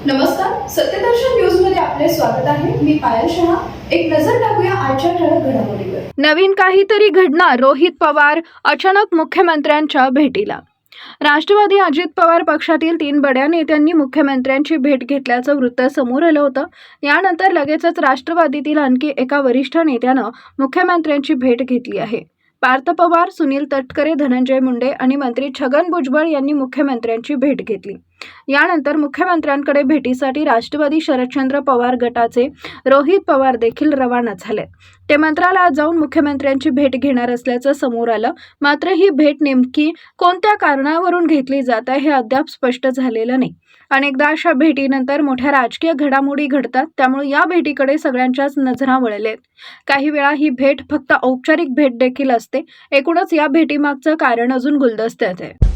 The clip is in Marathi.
नमस्कार, सत्यदर्शन न्यूज मध्ये आपले स्वागत आहे. मी पायल शहा. एक नजर टाकूया आजच्या ठळक घडामोडीवर. नवीन काहीतरी घडणार. रोहित पवार अचानक मुख्यमंत्र्यांच्या भेटीला. राष्ट्रवादी अजित पवार पक्षातील 3 बड्या नेत्यांनी मुख्यमंत्र्यांची भेट घेतल्याचं वृत्त समोर आलं होतं. यानंतर लगेचच राष्ट्रवादीतील आणखी एका वरिष्ठ नेत्यानं मुख्यमंत्र्यांची भेट घेतली आहे. पार्थ पवार, सुनील तटकरे, धनंजय मुंडे आणि मंत्री छगन भुजबळ यांनी मुख्यमंत्र्यांची भेट घेतली. यानंतर मुख्यमंत्र्यांकडे भेटीसाठी राष्ट्रवादी शरदचंद्र पवार गटाचे रोहित पवार देखील रवाना झाले. ते मंत्रालयात जाऊन मुख्यमंत्र्यांची भेट घेणार असल्याचं समोर आलं. मात्र ही भेट नेमकी कोणत्या कारणावरून घेतली जात आहे हे अद्याप स्पष्ट झालेलं नाही. अनेकदा अशा भेटीनंतर मोठ्या राजकीय घडामोडी घडतात, त्यामुळे या भेटीकडे सगळ्यांच्याच नजरा वळलेत. काही वेळा ही भेट फक्त औपचारिक भेट देखील असते. एकूणच या भेटीमागचं कारण अजून गुलदस्त्यात आहे.